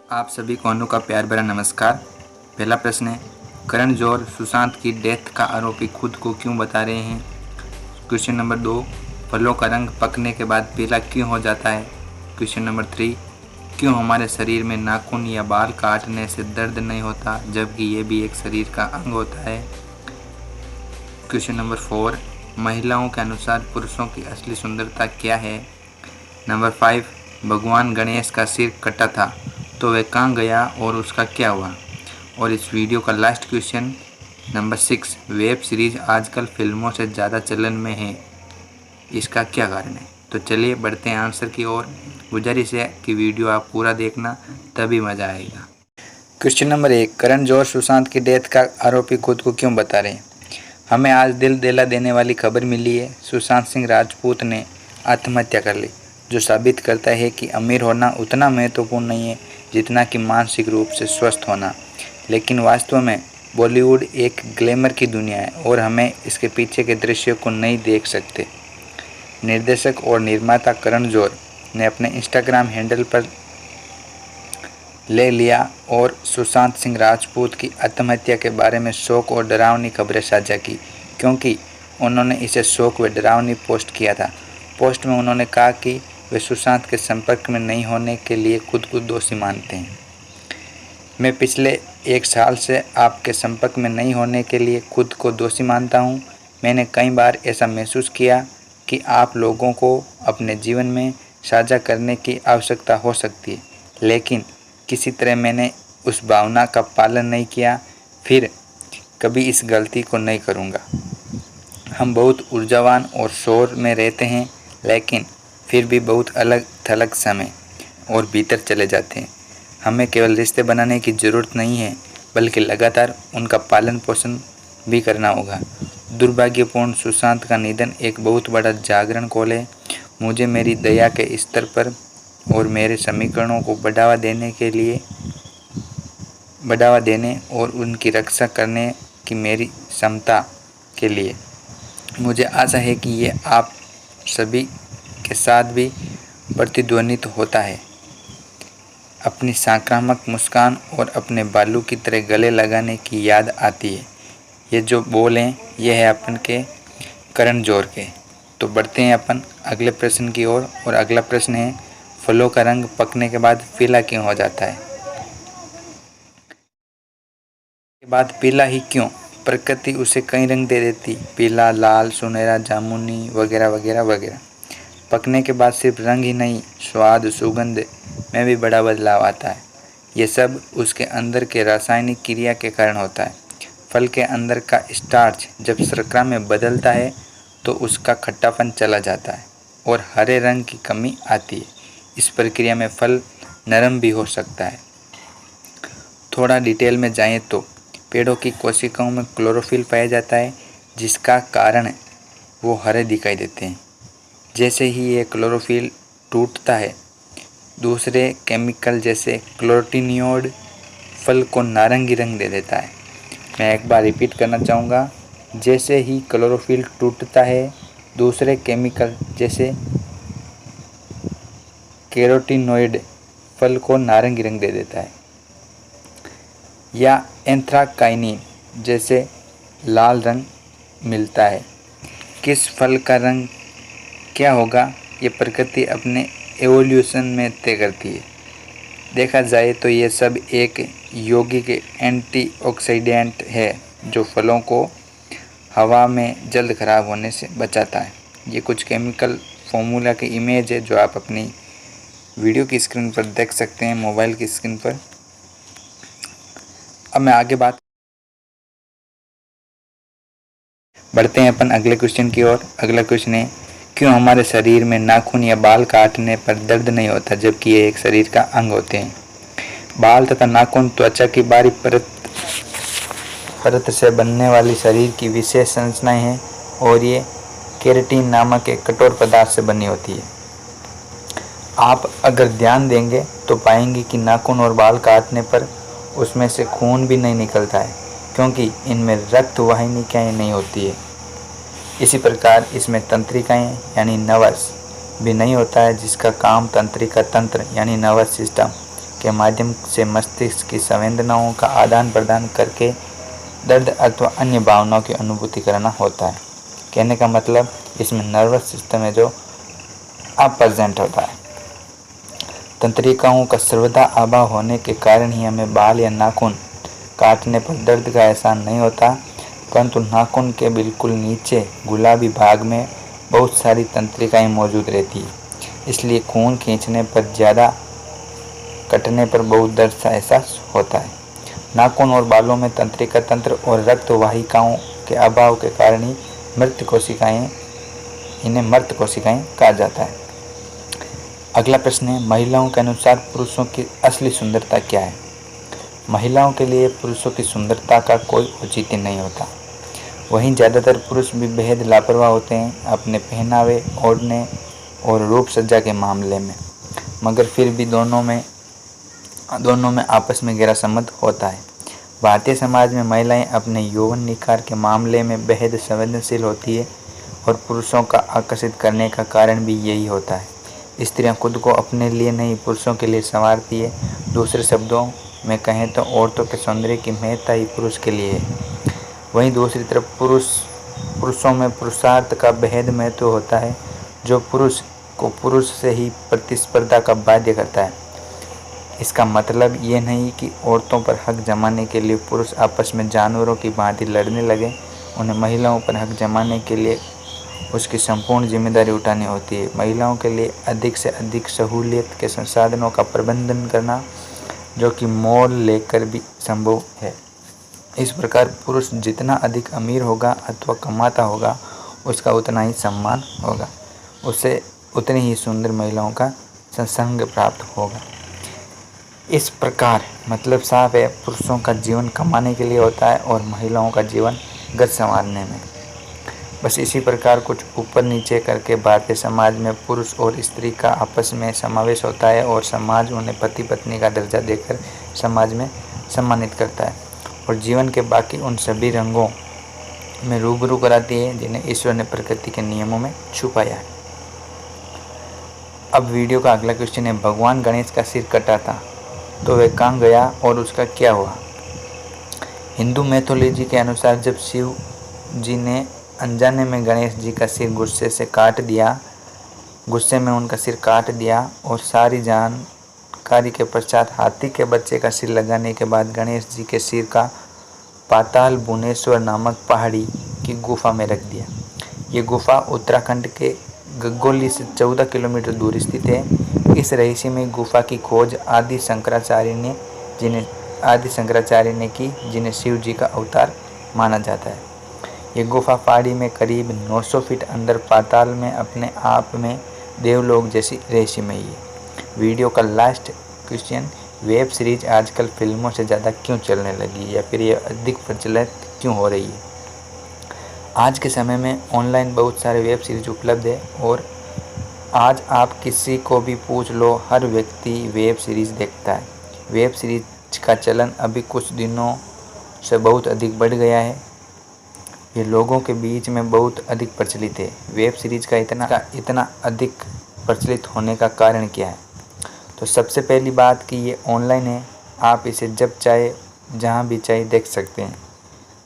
आप सभी को अनु का प्यार भरा नमस्कार। पहला प्रश्न है, करण जौहर सुशांत की डेथ का आरोपी खुद को क्यों बता रहे हैं। क्वेश्चन नंबर 2, फलों का रंग पकने के बाद पीला क्यों हो जाता है। क्वेश्चन नंबर 3, क्यों हमारे शरीर में नाखून या बाल काटने से दर्द नहीं होता जबकि ये भी एक शरीर का अंग होता है। क्वेश्चन नंबर 4, महिलाओं के अनुसार पुरुषों की असली सुंदरता क्या है। नंबर 5, भगवान गणेश का सिर कटा था तो वह कहाँ गया और उसका क्या हुआ। और इस वीडियो का last question number 6, web series आजकल फिल्मों से ज़्यादा चलन में है, इसका क्या कारण है। तो चलिए बढ़ते हैं आंसर की ओर। गुजारिश है कि वीडियो आप पूरा देखना, तभी मज़ा आएगा। क्वेश्चन नंबर 1, करण जौहर सुशांत की डेथ का आरोपी खुद को क्यों बता रहे हैं। हमें आज दिल दहला देने वाली खबर मिली है। सुशांत सिंह राजपूत ने आत्महत्या कर ली, जो साबित करता है कि अमीर होना उतना महत्वपूर्ण नहीं है जितना कि मानसिक रूप से स्वस्थ होना। लेकिन वास्तव में बॉलीवुड एक ग्लैमर की दुनिया है और हमें इसके पीछे के दृश्य को नहीं देख सकते। निर्देशक और निर्माता करण जौहर ने अपने इंस्टाग्राम हैंडल पर ले लिया और सुशांत सिंह राजपूत की आत्महत्या के बारे में शोक और डरावनी खबरें साझा की, क्योंकि उन्होंने इसे शोक व डरावनी पोस्ट किया था। पोस्ट में उन्होंने कहा कि वे सुशांत के संपर्क में नहीं होने के लिए खुद को दोषी मानते हैं। मैं पिछले 1 साल से आपके संपर्क में नहीं होने के लिए खुद को दोषी मानता हूँ। मैंने कई बार ऐसा महसूस किया कि आप लोगों को अपने जीवन में साझा करने की आवश्यकता हो सकती है, लेकिन किसी तरह मैंने उस भावना का पालन नहीं किया। फिर कभी इस गलती को नहीं करूँगा। हम बहुत ऊर्जावान और शोर में रहते हैं, लेकिन फिर भी बहुत अलग थलग समय और भीतर चले जाते हैं। हमें केवल रिश्ते बनाने की ज़रूरत नहीं है, बल्कि लगातार उनका पालन पोषण भी करना होगा। दुर्भाग्यपूर्ण सुशांत का निधन एक बहुत बड़ा जागरण कॉल है। मुझे मेरी दया के स्तर पर और मेरे समीकरणों को बढ़ावा देने और उनकी रक्षा करने की मेरी क्षमता के लिए मुझे आशा है कि ये आप सभी के साथ भी प्रतिध्वनित होता है। अपनी संक्रामक मुस्कान और अपने बालू की तरह गले लगाने की याद आती है। ये जो बोल हैं, ये है अपन के करण जौहर के। तो बढ़ते हैं अपन अगले प्रश्न की ओर। और अगला प्रश्न है, फलों का रंग पकने के बाद पीला क्यों हो जाता है। के बाद पीला ही क्यों, प्रकृति उसे कई रंग दे देती, पीला, लाल, सुनहरा, जामुनी वगैरह वगैरह वगैरह। पकने के बाद सिर्फ रंग ही नहीं, स्वाद, सुगंध में भी बड़ा बदलाव आता है। ये सब उसके अंदर के रासायनिक क्रिया के कारण होता है। फल के अंदर का स्टार्च जब शर्करा में बदलता है तो उसका खट्टापन चला जाता है और हरे रंग की कमी आती है। इस प्रक्रिया में फल नरम भी हो सकता है। थोड़ा डिटेल में जाएं तो पेड़ों की कोशिकाओं में क्लोरोफिल पाया जाता है, जिसका कारण वो हरे दिखाई देते हैं। जैसे ही ये क्लोरोफिल टूटता है, दूसरे केमिकल जैसे क्लोरोटिनियोड फल को नारंगी रंग दे देता है। मैं एक बार रिपीट करना चाहूँगा, जैसे ही क्लोरोफिल टूटता है, दूसरे केमिकल जैसे कैरोटीनॉइड फल को नारंगी रंग दे देता है, या एंथ्राकाइनिन जैसे लाल रंग मिलता है। किस फल का रंग क्या होगा, ये प्रकृति अपने एवोल्यूशन में तय करती है। देखा जाए तो ये सब एक यौगिक एंटीऑक्सीडेंट है जो फलों को हवा में जल्द खराब होने से बचाता है। ये कुछ केमिकल फॉर्मूला की इमेज है जो आप अपनी वीडियो की स्क्रीन पर देख सकते हैं, मोबाइल की स्क्रीन पर। अब मैं आगे बढ़ते हैं अपन अगले क्वेश्चन की ओर। अगला क्वेश्चन है, क्यों हमारे शरीर में नाखून या बाल काटने पर दर्द नहीं होता जबकि ये एक शरीर का अंग होते हैं। बाल तथा नाखून त्वचा की बारीक परत से बनने वाली शरीर की विशेष संरचनाएं हैं और ये केराटिन नामक एक कठोर पदार्थ से बनी होती है। आप अगर ध्यान देंगे तो पाएंगे कि नाखून और बाल काटने पर उसमें से खून भी नहीं निकलता है, क्योंकि इनमें रक्त वाहिनियाँ नहीं होती है। इसी प्रकार इसमें तंत्रिकाएं यानी नर्वस भी नहीं होता है, जिसका काम तंत्रिका तंत्र यानी नर्वस सिस्टम के माध्यम से मस्तिष्क की संवेदनाओं का आदान प्रदान करके दर्द अथवा अन्य भावनाओं की अनुभूति करना होता है। कहने का मतलब इसमें नर्वस सिस्टम है जो अप्रेजेंट होता है। तंत्रिकाओं का सर्वदा अभाव होने के कारण ही हमें बाल या नाखून काटने पर दर्द का एहसास नहीं होता, परंतु नाखून के बिल्कुल नीचे गुलाबी भाग में बहुत सारी तंत्रिकाएं मौजूद रहती है, इसलिए खून खींचने पर ज़्यादा कटने पर बहुत दर्द का एहसास होता है। नाखून और बालों में तंत्रिका तंत्र और रक्त वाहिकाओं के अभाव के कारण ही इन्हें मृत कोशिकाएं कहा जाता है। अगला प्रश्न है, महिलाओं के अनुसार पुरुषों की असली सुंदरता क्या है? महिलाओं के लिए पुरुषों की सुंदरता का कोई औचित्य नहीं होता। वहीं ज़्यादातर पुरुष भी बेहद लापरवाह होते हैं अपने पहनावे, ओढ़ने और रूप सज्जा के मामले में, मगर फिर भी दोनों में आपस में गहरा संबंध होता है। भारतीय समाज में महिलाएं अपने यौवन निखार के मामले में बेहद संवेदनशील होती है और पुरुषों का आकर्षित करने का कारण भी यही होता है। स्त्रियां खुद को अपने लिए नहीं पुरुषों के लिए संवारती है। दूसरे शब्दों में कहें तो औरतों के सौंदर्य की महत्ता ही पुरुष के लिए है। वहीं दूसरी तरफ पुरुषों में पुरुषार्थ का बेहद महत्व होता है जो पुरुष को पुरुष से ही प्रतिस्पर्धा का बाध्य करता है। इसका मतलब ये नहीं कि औरतों पर हक जमाने के लिए पुरुष आपस में जानवरों की भांति लड़ने लगे। उन्हें महिलाओं पर हक जमाने के लिए उसकी संपूर्ण जिम्मेदारी उठानी होती है। महिलाओं के लिए अधिक से अधिक सहूलियत के संसाधनों का प्रबंधन करना, जो कि मोल लेकर भी संभव है। इस प्रकार पुरुष जितना अधिक अमीर होगा अथवा कमाता होगा, उसका उतना ही सम्मान होगा, उसे उतनी ही सुंदर महिलाओं का संसर्ग प्राप्त होगा। इस प्रकार मतलब साफ है, पुरुषों का जीवन कमाने के लिए होता है और महिलाओं का जीवन घर संवारने में। बस इसी प्रकार कुछ ऊपर नीचे करके भारतीय समाज में पुरुष और स्त्री का आपस में समावेश होता है और समाज उन्हें पति पत्नी का दर्जा देकर समाज में सम्मानित करता है और जीवन के बाकी उन सभी रंगों में रूबरू कराती है जिन्हें ईश्वर ने प्रकृति के नियमों में छुपाया है। अब वीडियो का अगला क्वेश्चन है, भगवान गणेश का सिर कटा था तो वह कहाँ गया और उसका क्या हुआ? हिंदू मैथोलॉजी के अनुसार जब शिव जी ने अनजाने में गणेश जी का सिर गुस्से में उनका सिर काट दिया और सारी जानकारी के पश्चात हाथी के बच्चे का सिर लगाने के बाद गणेश जी के सिर का पाताल भुवनेश्वर नामक पहाड़ी की गुफा में रख दिया। ये गुफा उत्तराखंड के गगोली से 14 किलोमीटर दूर स्थित है। इस रहस्यमय गुफा की खोज आदि शंकराचार्य ने की, जिन्हें शिव जी का अवतार माना जाता है। ये गुफा पहाड़ी में करीब 900 फीट अंदर पाताल में अपने आप में देवलोक जैसी रहस्यमयी है। वीडियो का लास्ट क्वेश्चन, वेब सीरीज आजकल फिल्मों से ज़्यादा क्यों चलने लगी या फिर ये अधिक प्रचलित क्यों हो रही है? आज के समय में ऑनलाइन बहुत सारे वेब सीरीज उपलब्ध है और आज आप किसी को भी पूछ लो, हर व्यक्ति वेब सीरीज़ देखता है। वेब सीरीज का चलन अभी कुछ दिनों से बहुत अधिक बढ़ गया है। ये लोगों के बीच में बहुत अधिक प्रचलित है। वेब सीरीज़ का इतना अधिक प्रचलित होने का कारण क्या है? तो सबसे पहली बात कि ये ऑनलाइन है, आप इसे जब चाहे जहाँ भी चाहे देख सकते हैं।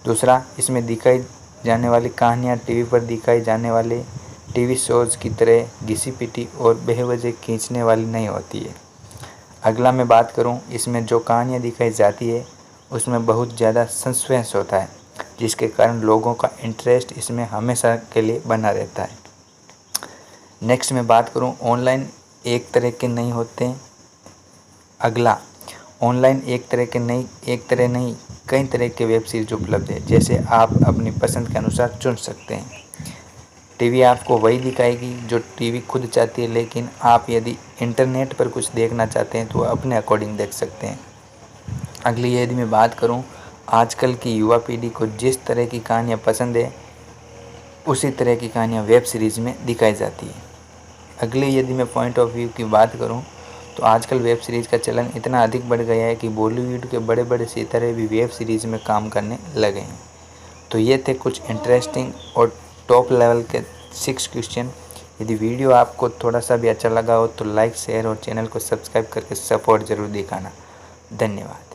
दूसरा, इसमें दिखाई जाने वाली कहानियाँ टीवी पर दिखाई जाने वाले टीवी शोज़ की तरह घिसी पिटी और बेवजह खींचने वाली नहीं होती है। अगला मैं बात करूं, इसमें जो कहानियाँ दिखाई जाती है उसमें बहुत ज़्यादा सस्पेंस होता है, जिसके कारण लोगों का इंटरेस्ट इसमें हमेशा के लिए बना रहता है। नेक्स्ट मैं बात करूं, ऑनलाइन एक तरह के नहीं होते। अगला, ऑनलाइन एक तरह नहीं कई तरह के वेब सीरीज उपलब्ध है, जैसे आप अपनी पसंद के अनुसार चुन सकते हैं। टीवी आपको वही दिखाएगी जो टीवी खुद चाहती है, लेकिन आप यदि इंटरनेट पर कुछ देखना चाहते हैं तो अपने अकॉर्डिंग देख सकते हैं। अगली यदि मैं बात करूं, आजकल की युवा पीढ़ी को जिस तरह की कहानियां पसंद है उसी तरह की कहानियां वेब सीरीज़ में दिखाई जाती है। अगली यदि मैं पॉइंट ऑफ व्यू की बात करूं तो आजकल वेब सीरीज़ का चलन इतना अधिक बढ़ गया है कि बॉलीवुड के बड़े बड़े सितारे भी वेब सीरीज़ में काम करने लगे हैं। तो ये थे कुछ इंटरेस्टिंग और टॉप लेवल के 6 क्वेश्चन। यदि वीडियो आपको थोड़ा सा भी अच्छा लगा हो तो लाइक शेयर और चैनल को सब्सक्राइब करके सपोर्ट ज़रूर दिखाना। धन्यवाद।